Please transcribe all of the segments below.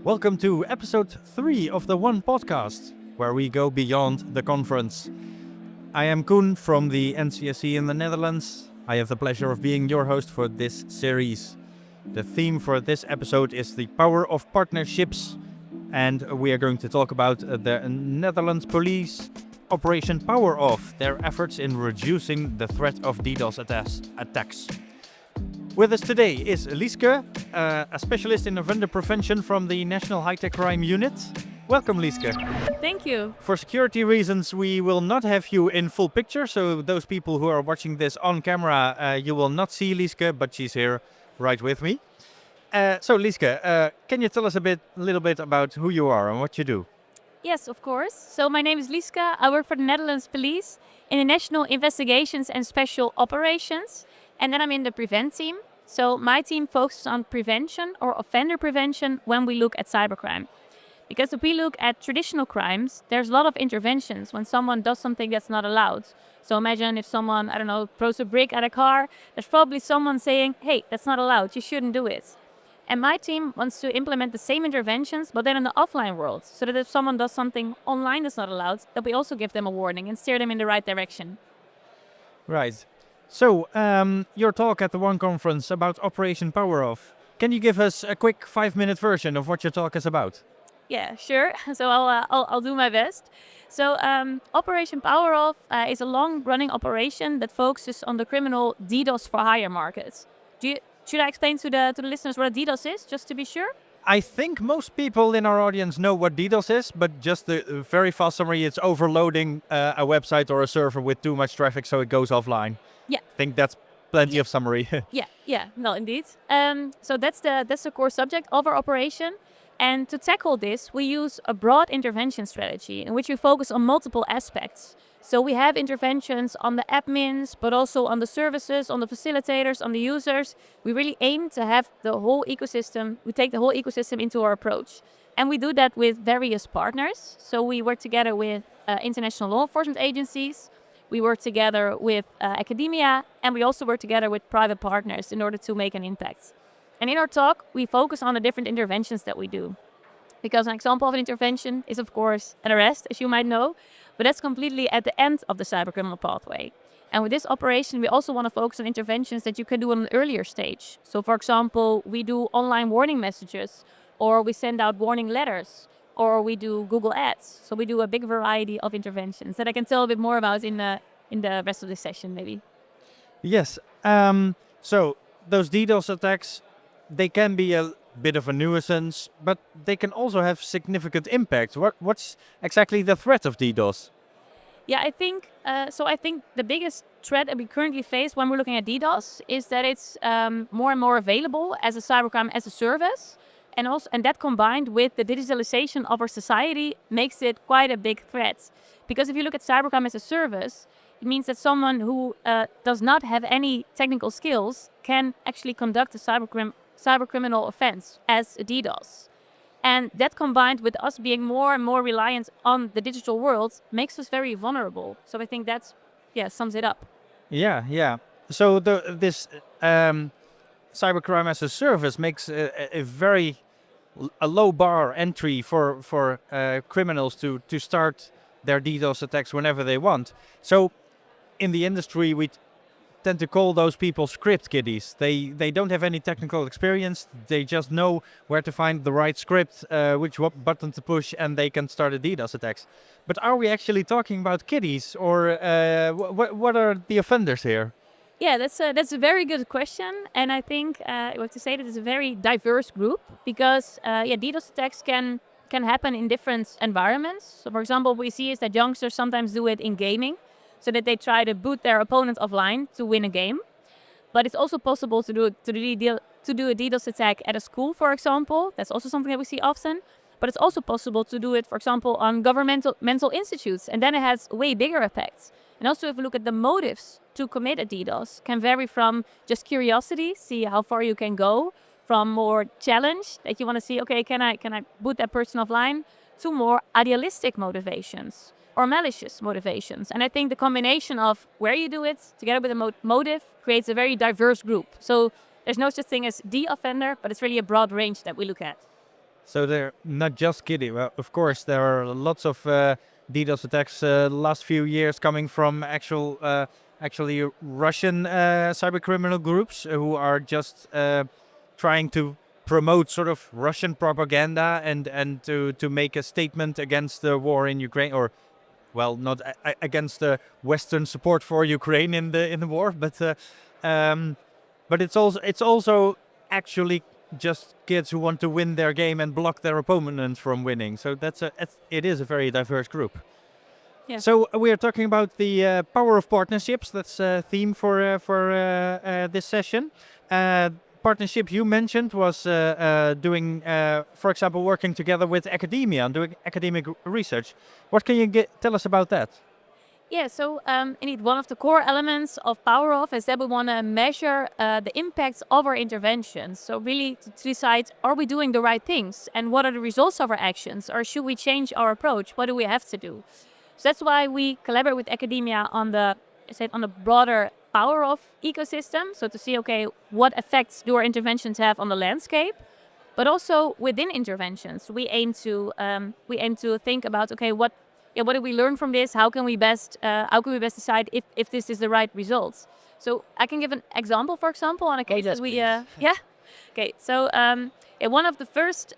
Welcome to episode 3 of the One Podcast, where we go beyond the conference. I am Koen from the NCSC in the Netherlands. I have the pleasure of being your host for this series. The theme for this episode is the power of partnerships, and we are going to talk about the Netherlands police Operation PowerOFF, their efforts in reducing the threat of DDoS attacks. With us today is Lieske, a specialist in offender prevention from the National High-Tech Crime Unit. Welcome, Lieske. Thank you. For security reasons, we will not have you in full picture, so those people who are watching this on camera, you will not see Lieske, but she's here right with me. So, Lieske, can you tell us a little bit about who you are and what you do? Yes, of course. So my name is Lieske. I work for the Netherlands Police in the National Investigations and Special Operations. And then I'm in the prevent team. So my team focuses on prevention or offender prevention when we look at cybercrime. Because if we look at traditional crimes, there's a lot of interventions when someone does something that's not allowed. So imagine if someone, throws a brick at a car, there's probably someone saying, hey, that's not allowed, you shouldn't do it. And my team wants to implement the same interventions, but then in the offline world. So that if someone does something online that's not allowed, that we also give them a warning and steer them in the right direction. Right. So, your talk at the One Conference about Operation PowerOFF. Can you give us a quick 5-minute version of what your talk is about? Yeah, sure. So I'll do my best. So Operation PowerOFF is a long-running operation that focuses on the criminal DDoS-for-hire market. Should I explain to the listeners what a DDoS is, just to be sure? I think most people in our audience know what DDoS is, but just the very fast summary, it's overloading a website or a server with too much traffic so it goes offline. Yeah. I think that's plenty of summary. No, indeed. So that's the core subject of our operation. And to tackle this, we use a broad intervention strategy in which we focus on multiple aspects. So we have interventions on the admins, but also on the services, on the facilitators, on the users. We really aim to have the whole ecosystem, we take the whole ecosystem into our approach. And we do that with various partners. So we work together with international law enforcement agencies. We work together with academia, and we also work together with private partners in order to make an impact. And in our talk, we focus on the different interventions that we do. Because an example of an intervention is, of course, an arrest, as you might know, but that's completely at the end of the cybercriminal pathway. And with this operation, we also want to focus on interventions that you can do on an earlier stage. So, for example, we do online warning messages, or we send out warning letters, or we do Google Ads. So we do a big variety of interventions that I can tell a bit more about in the rest of this session, maybe. Yes. So those DDoS attacks, they can be a bit of a nuisance, but they can also have significant impact. What's exactly the threat of DDoS? Yeah, I think the biggest threat that we currently face when we're looking at DDoS is that it's more and more available as a cybercrime as a service. And that combined with the digitalization of our society makes it quite a big threat. Because if you look at cybercrime as a service, it means that someone who does not have any technical skills can actually conduct a cybercriminal offense as a DDoS. And that combined with us being more and more reliant on the digital world makes us very vulnerable. So I think that sums it up. Yeah. So this cybercrime as a service makes a low bar entry for criminals to start their DDoS attacks whenever they want. So in the industry, we tend to call those people script kiddies. They don't have any technical experience. They just know where to find the right script, which button to push, and they can start a DDoS attacks. But are we actually talking about kiddies, or what are the offenders here? Yeah, that's a very good question, and I think I have to say that it's a very diverse group because DDoS attacks can happen in different environments. So, for example, what we see is that youngsters sometimes do it in gaming, so that they try to boot their opponent offline to win a game. But it's also possible to do a DDoS attack at a school, for example. That's also something that we see often. But it's also possible to do it, for example, on mental institutes, and then it has way bigger effects. And also, if we look at the motives to commit a DDoS, can vary from just curiosity, see how far you can go, from more challenge that you want to see, okay, can I boot that person offline, to more idealistic motivations or malicious motivations. And I think the combination of where you do it together with a motive creates a very diverse group. So there's no such thing as the offender, but it's really a broad range that we look at. So they're not just kidding. Well, of course, there are lots of DDoS attacks last few years coming from actually Russian cybercriminal groups who are just trying to promote sort of Russian propaganda and to make a statement against the war in Ukraine, or well, not against the Western support for Ukraine in the war, but it's also actually just kids who want to win their game and block their opponent from winning. So it is a very diverse group. Yeah. So we are talking about the power of partnerships. That's a theme for this session. Partnership you mentioned was doing, for example, working together with academia and doing academic research. What can you tell us about that? Yeah, so indeed, one of the core elements of PowerOFF is that we want to measure the impacts of our interventions. So really to decide, are we doing the right things? And what are the results of our actions? Or should we change our approach? What do we have to do? So that's why we collaborate with academia on the broader PowerOFF ecosystem. So to see, okay, what effects do our interventions have on the landscape? But also within interventions, we aim to think about, okay, what do we learn from this? How can we best decide if this is the right result? So I can give an example, for example, on a case that we yeah. Okay, so one of the first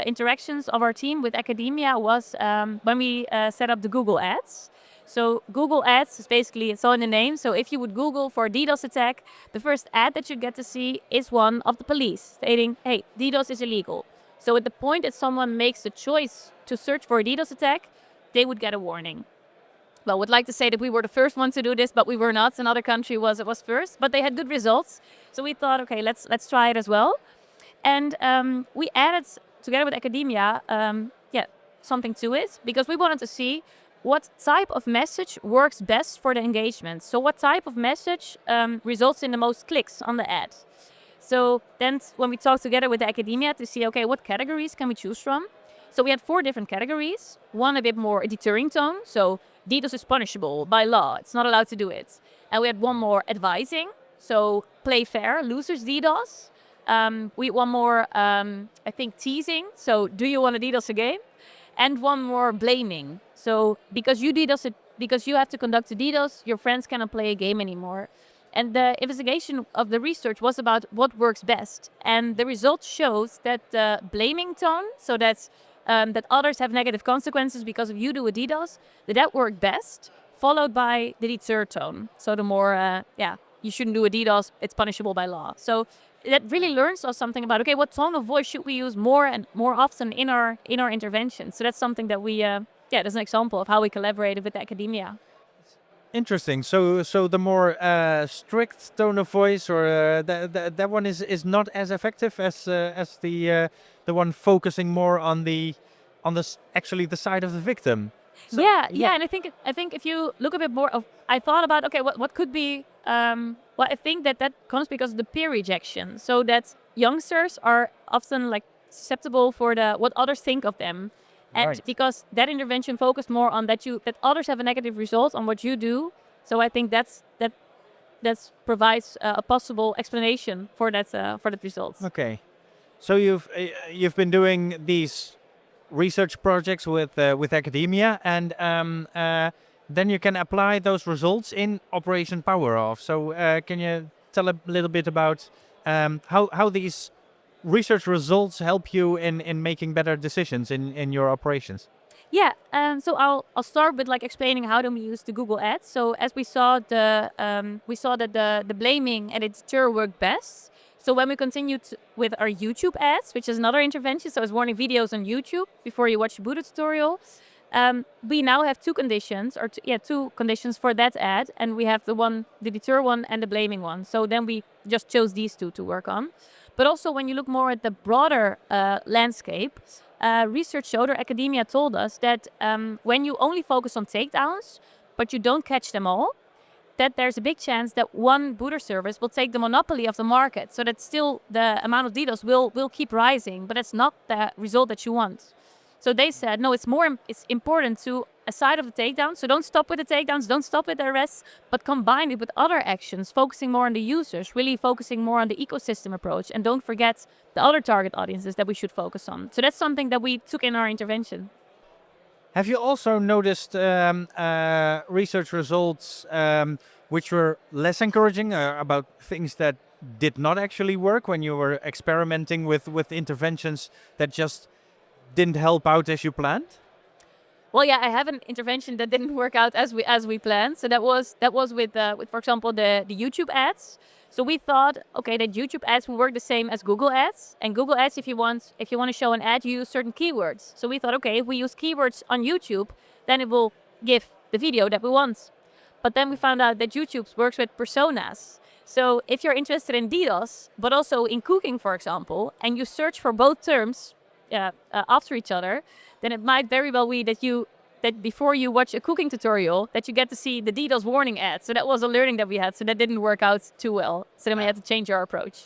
interactions of our team with academia was when we set up the Google Ads. So Google Ads is basically, it's all in the name. So if you would Google for DDoS attack, the first ad that you get to see is one of the police stating, hey, DDoS is illegal. So at the point that someone makes the choice to search for a DDoS attack, they would get a warning. Well, I would like to say that we were the first ones to do this, but we were not. Another country was first, but they had good results. So we thought, okay, let's try it as well. And we added, together with academia, something to it, because we wanted to see what type of message works best for the engagement. So what type of message results in the most clicks on the ad. So then when we talked together with the academia to see, okay, what categories can we choose from? So we had 4 different categories. One a bit more a deterring tone. So DDoS is punishable by law. It's not allowed to do it. And we had one more advising. So play fair, losers DDoS. We had one more, I think, teasing. So do you want to DDoS a game? And one more blaming. So because you have to conduct a DDoS, your friends cannot play a game anymore. And the investigation of the research was about what works best. And the result shows that the blaming tone, so that others have negative consequences because if you do a DDoS, that worked best, followed by the deter tone. So the more, you shouldn't do a DDoS, it's punishable by law. So that really learns us something about, okay, what tone of voice should we use more and more often in our intervention? So that's something that we, that's an example of how we collaborated with academia. Interesting. So the more strict tone of voice, or that one is not as effective as the one focusing more on the actually the side of the victim. So, and I think if you look a bit more of, I thought about, okay, what could be, I think that comes because of the peer rejection. So that youngsters are often like susceptible for what others think of them. And right. Because that intervention focused more on that others have a negative result on what you do. So I think that provides a possible explanation for that result. Okay, so you've been doing these research projects with academia, and then you can apply those results in Operation PowerOFF. So can you tell a little bit about how these research results help you in making better decisions in your operations? Yeah, so I'll start with like explaining how do we use the Google Ads. So as we saw that the blaming and the deter work best. So when we continued with our YouTube ads, which is another intervention, so it's warning videos on YouTube before you watch the Buddha tutorial, we now have two conditions for that ad, and we have the deter one and the blaming one. So then we just chose these two to work on. But also when you look more at the broader landscape, research showed, or academia told us, that when you only focus on takedowns, but you don't catch them all, that there's a big chance that one booter service will take the monopoly of the market. So that still the amount of DDoS will keep rising, but that's not the result that you want. So they said, no, it's important to, aside of the takedown, so don't stop with the takedowns, don't stop with the arrests, but combine it with other actions, focusing more on the users, really focusing more on the ecosystem approach, and don't forget the other target audiences that we should focus on. So that's something that we took in our intervention. Have you also noticed research results which were less encouraging about things that did not actually work when you were experimenting with interventions that just didn't help out as you planned? Well, yeah, I have an intervention that didn't work out as we planned. So that was with for example the YouTube ads. So we thought, okay, that YouTube ads will work the same as Google ads. And Google ads, if you want to show an ad, you use certain keywords. So we thought, okay, if we use keywords on YouTube, then it will give the video that we want. But then we found out that YouTube works with personas. So if you're interested in DDoS, but also in cooking, for example, and you search for both terms after each other, then it might very well be that before you watch a cooking tutorial, that you get to see the DDoS warning ad. So that was a learning that we had. So that didn't work out too well. So then we had to change our approach.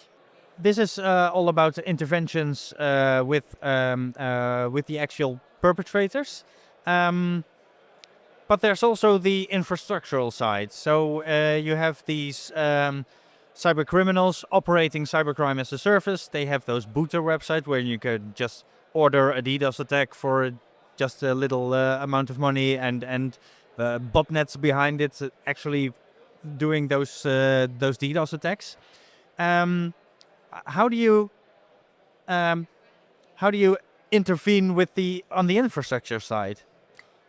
This is all about interventions with the actual perpetrators. But there's also the infrastructural side. So you have these cyber criminals operating cybercrime as a service. They have those booter websites where you could just order a DDoS attack for just a little amount of money, and botnets behind it actually doing those DDoS attacks. How do you intervene on the infrastructure side?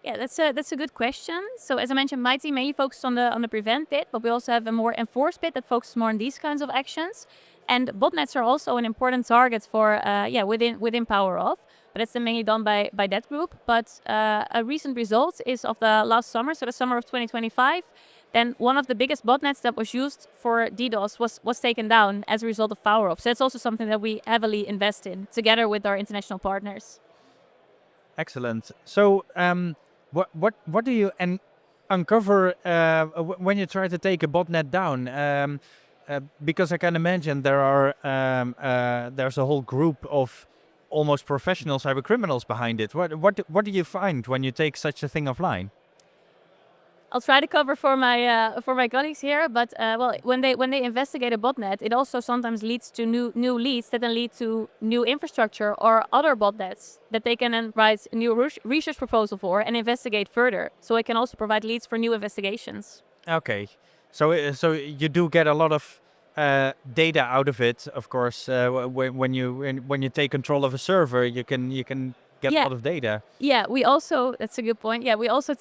Yeah, that's a good question. So as I mentioned, my team mainly focuses on the prevent bit, but we also have a more enforce bit that focuses more on these kinds of actions. And botnets are also an important target for within PowerOFF, but it's mainly done by that group. But a recent result is of the last summer, so the summer of 2025. Then one of the biggest botnets that was used for DDoS was taken down as a result of PowerOFF. So that's also something that we heavily invest in together with our international partners. Excellent. So, what do you uncover when you try to take a botnet down? Because I can imagine there's a whole group of almost professional cyber criminals behind it. What do you find when you take such a thing offline? I'll try to cover for my colleagues here, but when they investigate a botnet, it also sometimes leads to new leads that then lead to new infrastructure or other botnets that they can then write a new research proposal for and investigate further. So it can also provide leads for new investigations. Okay, so you do get a lot of data out of it, of course. When you take control of a server, you can get a lot of data. Yeah, that's a good point. Yeah, we also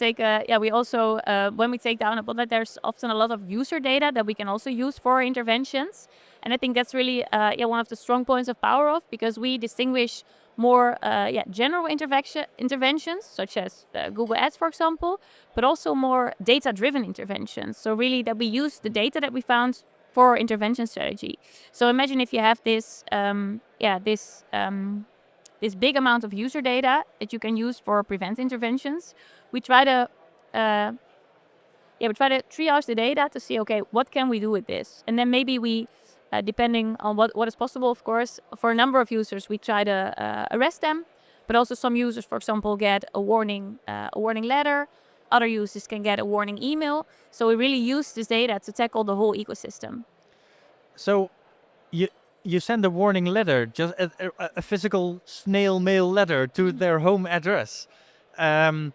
when we take down a botnet, there's often a lot of user data that we can also use for our interventions. And I think that's really one of the strong points of PowerOFF, because we distinguish more general interventions, such as Google Ads, for example, but also more data-driven interventions. So really that we use the data that we found for our intervention strategy. So imagine if you have this big amount of user data that you can use for prevent interventions. We try to triage the data to see, okay, what can we do with this? And then maybe we, depending on what is possible, of course, for a number of users, we try to arrest them. But also some users, for example, get a warning letter. Other users can get a warning email. So we really use this data to tackle the whole ecosystem. So you send a warning letter, just a physical snail mail letter to their home address. I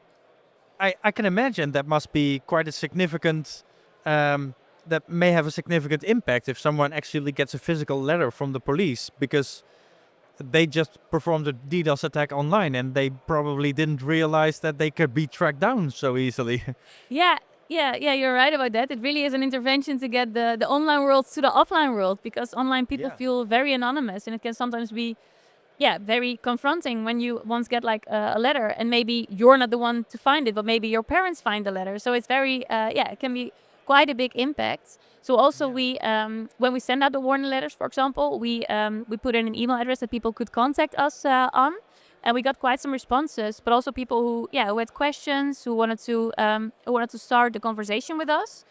can imagine that must be quite a significant, that may have a significant impact if someone actually gets a physical letter from the police, because they just performed a DDoS attack online and they probably didn't realize that they could be tracked down so easily. Yeah, you're right about that. It really is an intervention to get the online world to the offline world, because online people feel very anonymous, and it can sometimes be very confronting when you once get like a letter and maybe you're not the one to find it, but maybe your parents find the letter. So it's very, it can be quite a big impact. So also we, when we send out the warning letters, for example, we put in an email address that people could contact us on. And we got quite some responses, but also people who had questions, who wanted to start the conversation with us.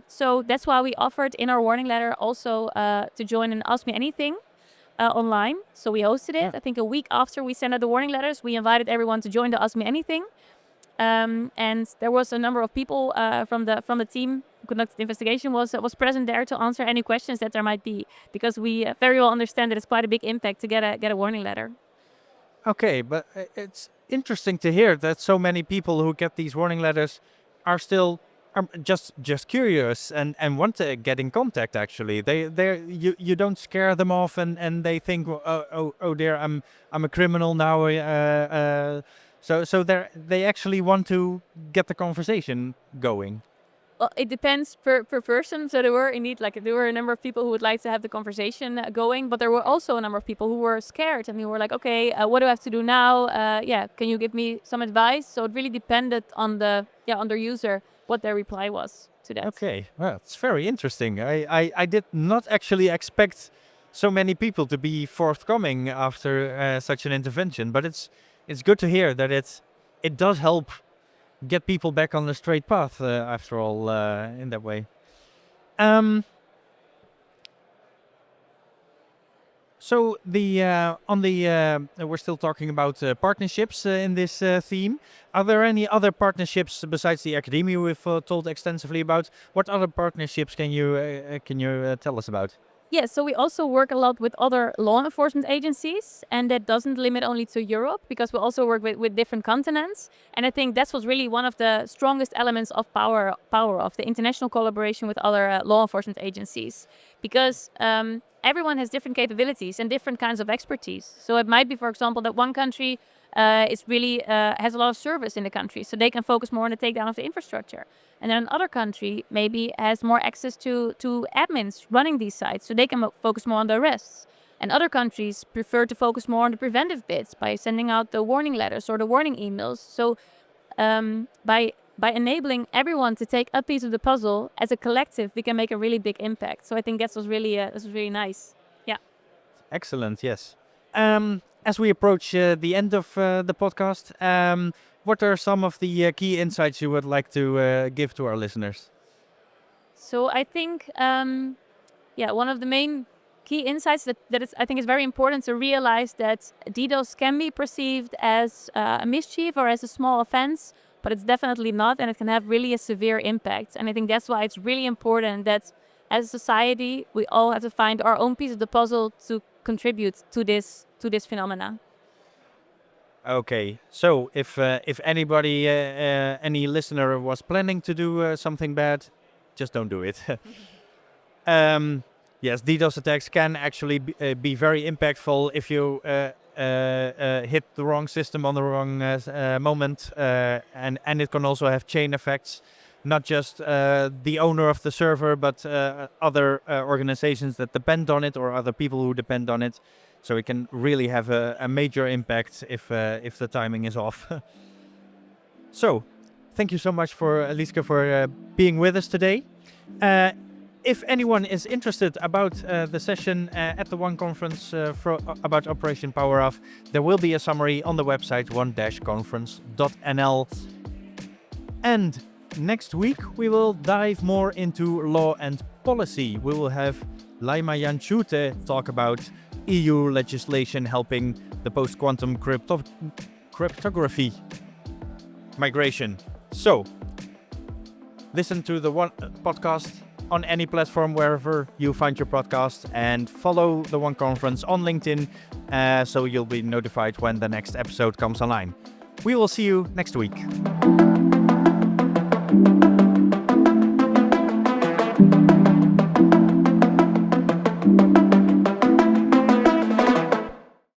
So that's why we offered in our warning letter also to join an Ask Me Anything. online. So we hosted it. I think a week after we sent out the warning letters, we invited everyone to join the Ask Me Anything. And there was a number of people from the team who conducted the investigation was present there to answer any questions that there might be, because we very well understand that it's quite a big impact to get a warning letter. Okay, but it's interesting to hear that so many people who get these warning letters are still just curious and want to get in contact. Actually, you don't scare them off and they think, oh dear, I'm a criminal now. So they actually want to get the conversation going. Well, it depends per person. So there were a number of people who would like to have the conversation going, but there were also a number of people who were scared and who were like, okay, what do I have to do now? Can you give me some advice? So it really depended on the user what their reply was to that. Okay, well, it's very interesting. I did not actually expect so many people to be forthcoming after such an intervention, but it's good to hear that it does help get people back on the straight path after all in that way. So we're still talking about partnerships in this theme. Are there any other partnerships besides the academia we've told extensively about? What other partnerships can you tell us about? Yeah, so we also work a lot with other law enforcement agencies, and that doesn't limit only to Europe, because we also work with different continents. And I think that's what's really one of the strongest elements of PowerOFF, the international collaboration with other law enforcement agencies, because everyone has different capabilities and different kinds of expertise. So it might be, for example, that one country is really has a lot of service in the country, so they can focus more on the takedown of the infrastructure. And then another country maybe has more access to admins running these sites, so they can focus more on the arrests. And other countries prefer to focus more on the preventive bits by sending out the warning letters or the warning emails. So by enabling everyone to take a piece of the puzzle as a collective, we can make a really big impact. So I think that was really nice. Yeah. Excellent. Yes. As we approach the end of the podcast, what are some of the key insights you would like to give to our listeners? So I think, one of the main key insights I think is very important to realize that DDoS can be perceived as a mischief or as a small offense, but it's definitely not, and it can have really a severe impact. And I think that's why it's really important that as a society, we all have to find our own piece of the puzzle to contribute to this phenomena. Okay, so if anybody, any listener was planning to do something bad, just don't do it. Yes, DDoS attacks can actually be very impactful if you hit the wrong system on the wrong moment, and it can also have chain effects, not just the owner of the server, but other organizations that depend on it or other people who depend on it. So it can really have a major impact if the timing is off. So, thank you so much for Lieske for being with us today. If anyone is interested about the session at the One Conference about Operation PowerOFF, there will be a summary on the website one-conference.nl. And next week we will dive more into law and policy. We will have Laima Janchute talk about EU legislation helping the post-quantum cryptography migration. So, listen to the One podcast on any platform wherever you find your podcast, and follow the One Conference on LinkedIn so you'll be notified when the next episode comes online. We will see you next week.